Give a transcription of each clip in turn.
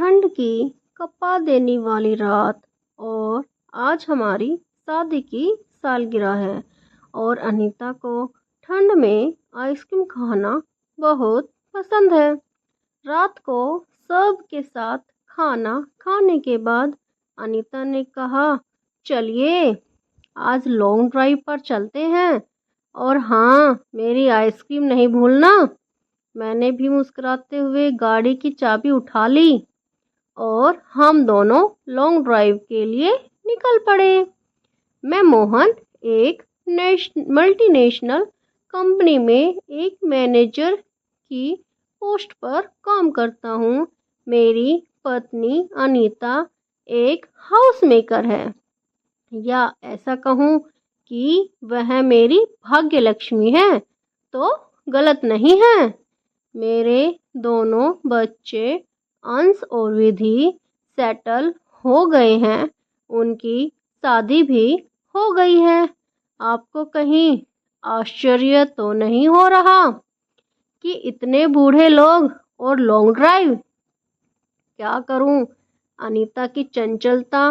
ठंड की कपा देने वाली रात और आज हमारी शादी की सालगिरह है और अनीता को ठंड में आइसक्रीम खाना बहुत पसंद है। रात को सब के साथ खाना खाने के बाद अनीता ने कहा, चलिए आज लॉन्ग ड्राइव पर चलते हैं और हाँ, मेरी आइसक्रीम नहीं भूलना। मैंने भी मुस्कुराते हुए गाड़ी की चाबी उठा ली और हम दोनों लॉन्ग ड्राइव के लिए निकल पड़े। मैं मोहन एक मल्टीनेशनल कंपनी में एक मैनेजर की पोस्ट पर काम करता हूँ। मेरी पत्नी अनीता एक हाउस मेकर है, या ऐसा कहूँ कि वह मेरी भाग्य लक्ष्मी है तो गलत नहीं है। मेरे दोनों बच्चे अंश और विधि सेटल हो गए हैं, उनकी शादी भी हो गई है। आपको कहीं आश्चर्य तो नहीं हो रहा कि इतने बूढ़े लोग और लॉन्ग ड्राइव? क्या करूं, अनीता की चंचलता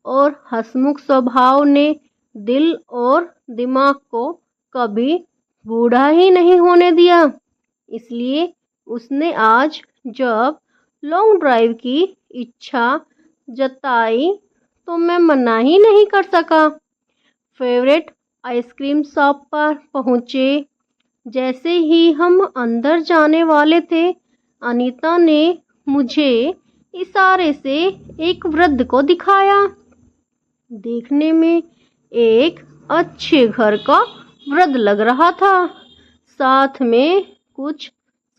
और हंसमुख स्वभाव ने दिल और दिमाग को कभी बूढ़ा ही नहीं होने दिया। इसलिए उसने आज जब लॉन्ग ड्राइव की इच्छा जताई तो मैं मना ही नहीं कर सका। फेवरेट आइसक्रीम शॉप पर पहुँचे। जैसे ही हम अंदर जाने वाले थे, अनीता ने मुझे इशारे से एक वृद्ध को दिखाया। देखने में एक अच्छे घर का वृद्ध लग रहा था, साथ में कुछ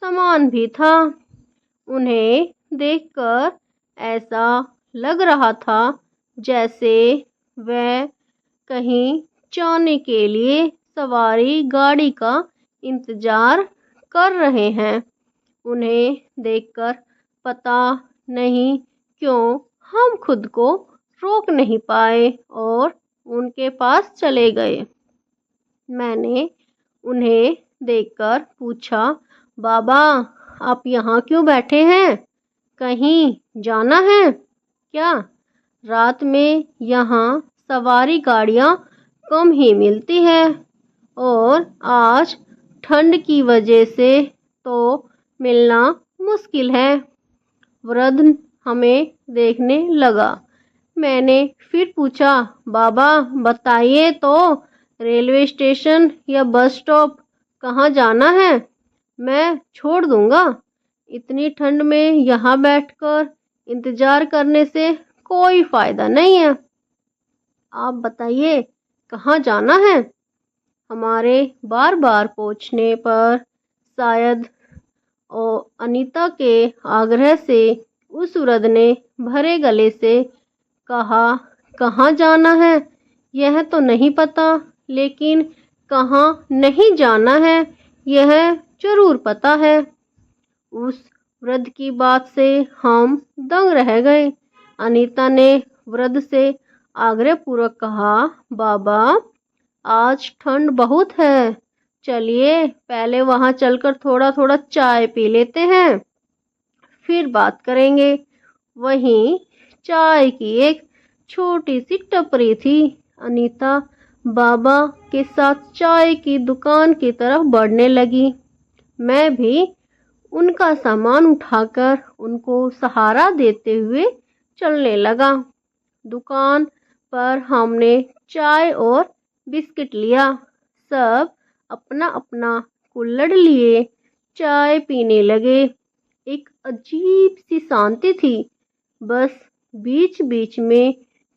सामान भी था। उन्हें देखकर ऐसा लग रहा था जैसे वह कहीं जाने के लिए सवारी गाड़ी का इंतजार कर रहे हैं। उन्हें देखकर पता नहीं क्यों हम खुद को रोक नहीं पाए और उनके पास चले गए। मैंने उन्हें देखकर पूछा, बाबा आप यहाँ क्यों बैठे हैं? कहीं जाना है क्या? रात में यहाँ सवारी गाड़ियाँ कम ही मिलती है और आज ठंड की वजह से तो मिलना मुश्किल है। वृद्ध हमें देखने लगा। मैंने फिर पूछा, बाबा बताइए तो, रेलवे स्टेशन या बस स्टॉप कहाँ जाना है? मैं छोड़ दूंगा। इतनी ठंड में यहाँ बैठकर इंतजार करने से कोई फ़ायदा नहीं है। आप बताइए कहाँ जाना है? हमारे बार बार पूछने पर शायद अनीता के आग्रह से उस वृद्ध ने भरे गले से कहा, कहाँ जाना है यह तो नहीं पता, लेकिन कहाँ नहीं जाना है यह जरूर पता है। उस वृद्ध की बात से हम दंग रह गए। अनीता ने वृद्ध से आग्रहपूर्वक कहा, बाबा आज ठंड बहुत है, चलिए पहले वहाँ चलकर थोड़ा थोड़ा चाय पी लेते हैं, फिर बात करेंगे। वहीं चाय की एक छोटी सी टपरी थी। अनीता बाबा के साथ चाय की दुकान की तरफ बढ़ने लगी। मैं भी उनका सामान उठाकर उनको सहारा देते हुए चलने लगा। दुकान पर हमने चाय और बिस्किट लिया। सब अपना अपना कुल्हड़ लिए चाय पीने लगे। एक अजीब सी शांति थी। बस बीच बीच में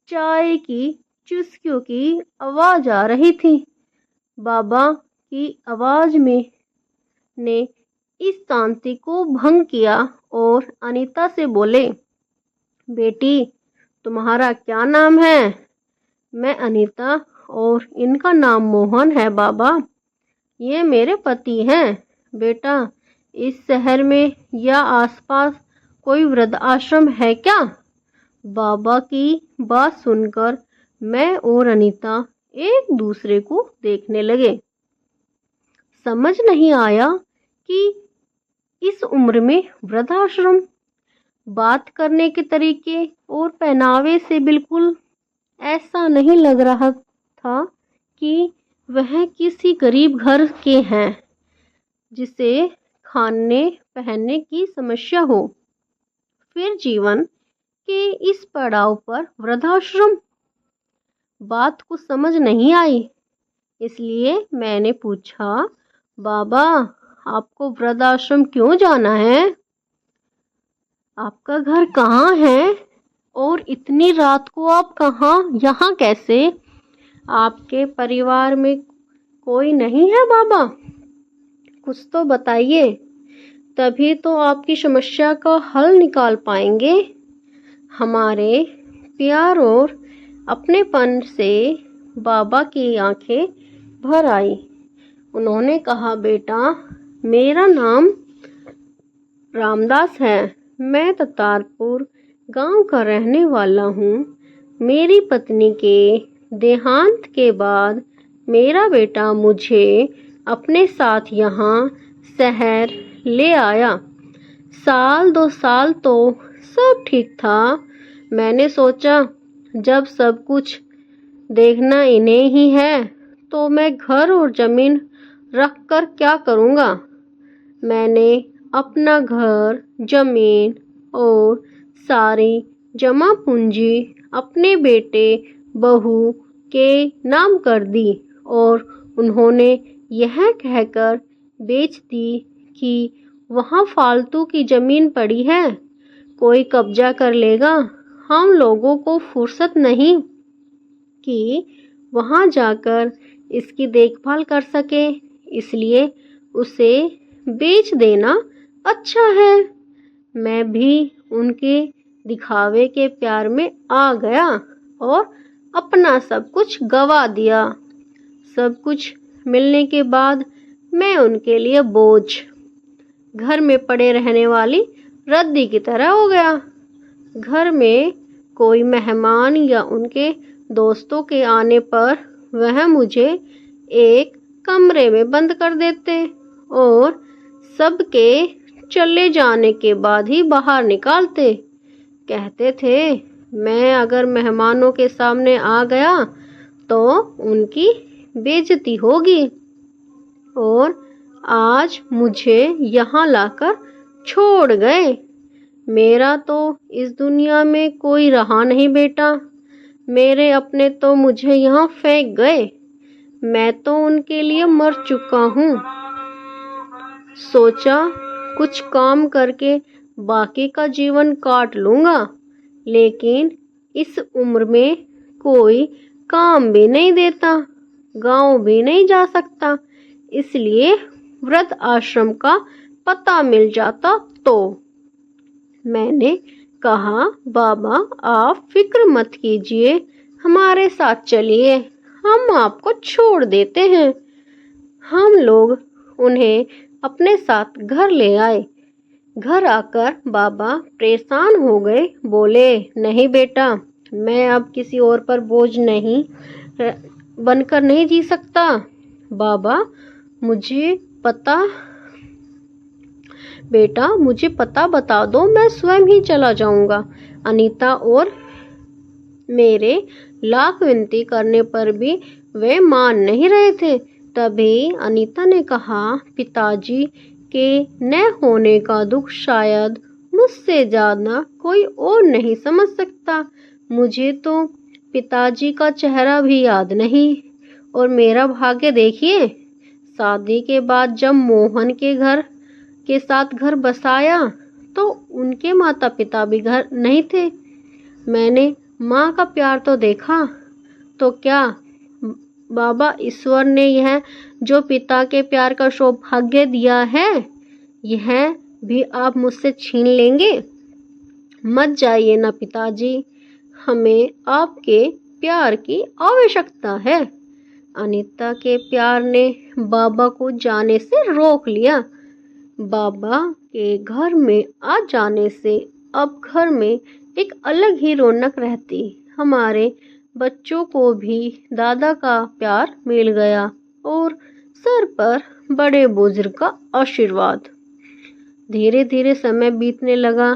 चाय की चुस्कियों की आवाज़ आ रही थी। बाबा की आवाज़ में ने इस शांति को भंग किया और अनीता से बोले, बेटी तुम्हारा क्या नाम है? मैं अनीता और इनका नाम मोहन है बाबा। ये मेरे पति हैं। बेटा इस शहर में या आसपास कोई वृद्ध आश्रम है क्या? बाबा की बात सुनकर मैं और अनीता एक दूसरे को देखने लगे। समझ नहीं आया कि इस उम्र में वृद्धाश्रम। बात करने के तरीके और पहनावे से बिल्कुल ऐसा नहीं लग रहा था कि वह किसी गरीब घर के हैं जिसे खाने पहनने की समस्या हो। फिर जीवन के इस पड़ाव पर वृद्धाश्रम बात को समझ नहीं आई, इसलिए मैंने पूछा, बाबा आपको वृद्धाश्रम क्यों जाना है? आपका घर कहाँ है और इतनी रात को आप यहाँ कैसे? आपके परिवार में कोई नहीं है बाबा? कुछ तो बताइए, तभी तो आपकी समस्या का हल निकाल पाएंगे। हमारे प्यार और अपनेपन से बाबा की आंखें भर आई। उन्होंने कहा, बेटा मेरा नाम रामदास है, मैं ततारपुर गांव का रहने वाला हूँ। मेरी पत्नी के देहांत के बाद मेरा बेटा मुझे अपने साथ यहाँ शहर ले आया। 1-2 साल तो सब ठीक था। मैंने सोचा जब सब कुछ देखना इन्हें ही है तो मैं घर और जमीन रख कर क्या करूँगा। मैंने अपना घर, जमीन और सारी जमा पूंजी अपने बेटे बहू के नाम कर दी और उन्होंने यह कहकर बेच दी कि वहाँ फालतू की ज़मीन पड़ी है, कोई कब्जा कर लेगा। हम लोगों को फुर्सत नहीं कि वहाँ जाकर इसकी देखभाल कर सके, इसलिए उसे बेच देना अच्छा है। मैं भी उनके दिखावे के प्यार में आ गया और अपना सब कुछ गवा दिया। सब कुछ मिलने के बाद मैं उनके लिए बोझ, घर में पड़े रहने वाली रद्दी की तरह हो गया। घर में कोई मेहमान या उनके दोस्तों के आने पर वह मुझे एक कमरे में बंद कर देते और सबके चले जाने के बाद ही बाहर निकालते। कहते थे मैं अगर मेहमानों के सामने आ गया तो उनकी बेइज्जती होगी, और आज मुझे यहाँ लाकर छोड़ गए। मेरा तो इस दुनिया में कोई रहा नहीं बेटा। मेरे अपने तो मुझे यहाँ फेंक गए। मैं तो उनके लिए मर चुका हूँ। सोचा कुछ काम करके बाकी का जीवन काट लूँगा, लेकिन इस उम्र में कोई काम भी नहीं देता, गांव भी नहीं जा सकता, इसलिए वृद्ध आश्रम का पता मिल जाता तो। मैंने कहा, बाबा आप फिक्र मत कीजिए, हमारे साथ चलिए, हम आपको छोड़ देते हैं। हम लोग उन्हें अपने साथ घर ले आए। घर आकर बाबा परेशान हो गए, बोले, नहीं बेटा, मैं अब किसी और पर बोझ नहीं बनकर नहीं जी सकता। बाबा मुझे पता बता दो, मैं स्वयं ही चला जाऊंगा। अनीता और मेरे लाख विनती करने पर भी वे मान नहीं रहे थे। तभी अनीता ने कहा, पिताजी के न होने का दुख शायद मुझसे ज्यादा कोई और नहीं समझ सकता। मुझे तो पिताजी का चेहरा भी याद नहीं, और मेरा भाग्य देखिए, शादी के बाद जब मोहन के घर के साथ घर बसाया तो उनके माता पिता भी घर नहीं थे। मैंने माँ का प्यार तो देखा, तो क्या बाबा ईश्वर ने यह जो पिता के प्यार का सौभाग्य दिया है, यह भी आप मुझसे छीन लेंगे? मत जाइए ना पिताजी, हमें आपके प्यार की आवश्यकता है। अनीता के प्यार ने बाबा को जाने से रोक लिया। बाबा के घर में आ जाने से अब घर में एक अलग ही रौनक रहती। हमारे बच्चों को भी दादा का प्यार मिल गया और सर पर बड़े बुजुर्ग का आशीर्वाद। धीरे धीरे समय बीतने लगा।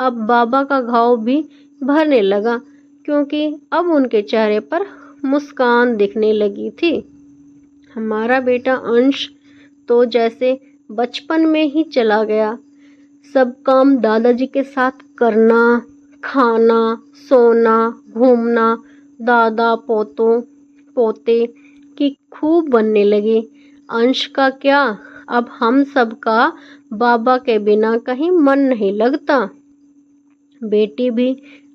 अब बाबा का घाव भी भरने लगा, क्योंकि अब उनके चेहरे पर मुस्कान दिखने लगी थी। हमारा बेटा अंश तो जैसे बचपन में ही चला गया। सब काम दादाजी के साथ करना, खाना, सोना, घूमना, दादा पोतों पोते की खूब बनने लगी। अंश का क्या, अब हम सब का बाबा के बिना कहीं मन नहीं लगता। बेटी भी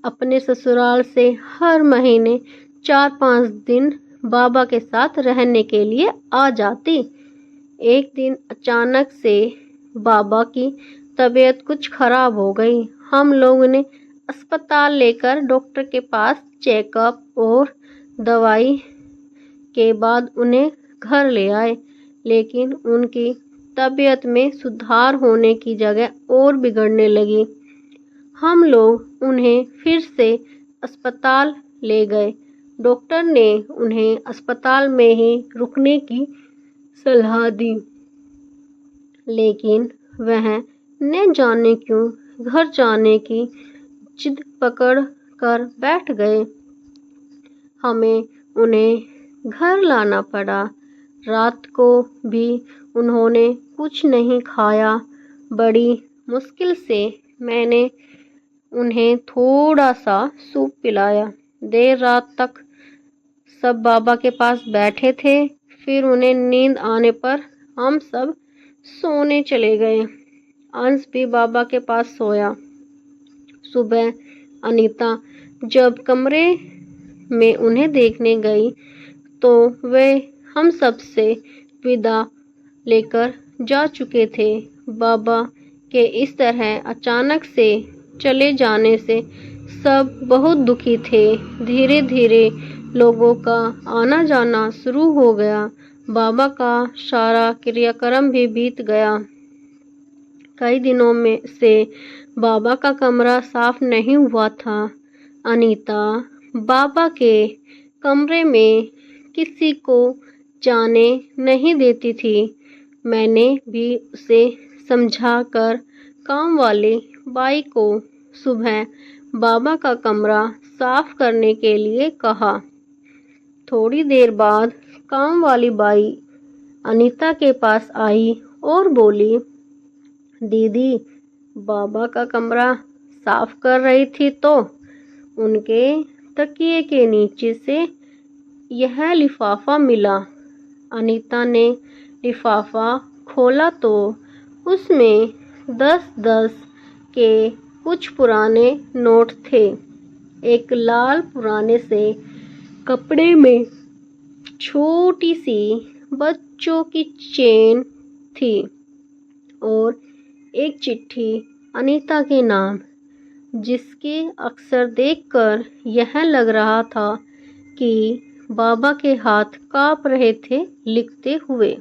अपने ससुराल से हर महीने 4-5 दिन बाबा के साथ रहने के लिए आ जाती। एक दिन अचानक से बाबा की तबीयत कुछ खराब हो गई। हम लोगों ने अस्पताल लेकर डॉक्टर के पास चेकअप और दवाई के बाद उन्हें घर ले आए, लेकिन उनकी तबीयत में सुधार होने की जगह और बिगड़ने लगी। हम लोग उन्हें फिर से अस्पताल ले गए। डॉक्टर ने उन्हें अस्पताल में ही रुकने की सलाह दी, लेकिन वह न जाने क्यों घर जाने की जिद पकड़ कर बैठ गए। हमें उन्हें घर लाना पड़ा। रात को भी उन्होंने कुछ नहीं खाया। बड़ी मुश्किल से मैंने उन्हें थोड़ा सा सूप पिलाया। देर रात तक सब बाबा के पास बैठे थे। फिर उन्हें नींद आने पर हम सब सोने चले गए। अंश भी बाबा के पास सोया। सुबह अनीता जब कमरे में उन्हें देखने गई तो वे हम सब से विदा लेकर जा चुके थे। बाबा के इस तरह अचानक से चले जाने से सब बहुत दुखी थे। धीरे धीरे लोगों का आना जाना शुरू हो गया। बाबा का सारा क्रियाक्रम भी बीत गया। कई दिनों में से बाबा का कमरा साफ नहीं हुआ था। अनीता बाबा के कमरे में किसी को जाने नहीं देती थी। मैंने भी उसे समझाकर काम वाली बाई को सुबह बाबा का कमरा साफ करने के लिए कहा। थोड़ी देर बाद काम वाली बाई अनीता के पास आई और बोली, दीदी, बाबा का कमरा साफ कर रही थी तो उनके तकिए के नीचे से यह लिफाफा मिला। अनीता ने लिफाफा खोला तो उसमें 10-10 के कुछ पुराने नोट थे। एक लाल पुराने से कपड़े में छोटी सी बच्चों की चेन थी और एक चिट्ठी अनीता के नाम, जिसके अक्षर देखकर यह लग रहा था कि बाबा के हाथ कांप रहे थे लिखते हुए।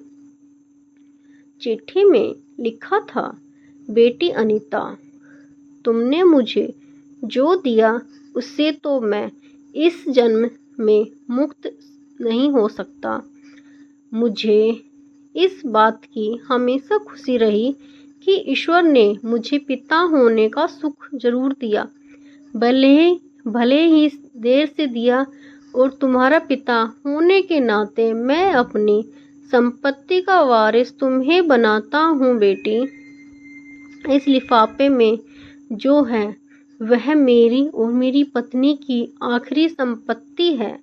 चिट्ठी में लिखा था, बेटी अनीता, तुमने मुझे जो दिया उससे तो मैं इस जन्म में मुक्त नहीं हो सकता। मुझे इस बात की हमेशा खुशी रही कि ईश्वर ने मुझे पिता होने का सुख जरूर दिया, भले ही देर से दिया, और तुम्हारा पिता होने के नाते मैं अपनी संपत्ति का वारिस तुम्हें बनाता हूँ बेटी। इस लिफाफे में जो है वह मेरी और मेरी पत्नी की आखिरी संपत्ति है,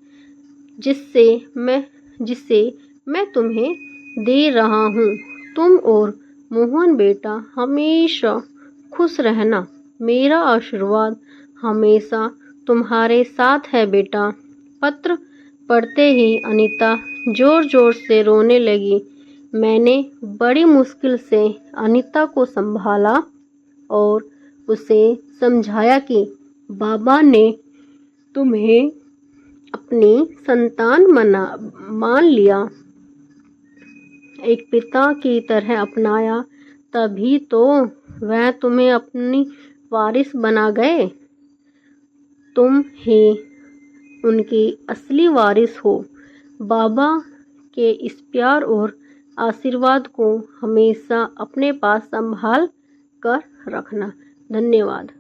जिसे मैं तुम्हें दे रहा हूँ। तुम और मोहन बेटा हमेशा खुश रहना। मेरा आशीर्वाद हमेशा तुम्हारे साथ है बेटा। पत्र पढ़ते ही अनीता जोर जोर से रोने लगी। मैंने बड़ी मुश्किल से अनीता को संभाला और उसे समझाया कि बाबा ने तुम्हें अपनी संतान मान लिया, एक पिता की तरह अपनाया, तभी तो वह तुम्हें अपनी वारिस बना गए। तुम ही उनकी असली वारिस हो। बाबा के इस प्यार और आशीर्वाद को हमेशा अपने पास संभाल कर रखना। धन्यवाद।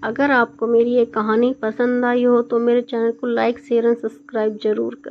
अगर आपको मेरी ये कहानी पसंद आई हो तो मेरे चैनल को लाइक शेयर एंड सब्सक्राइब ज़रूर करें।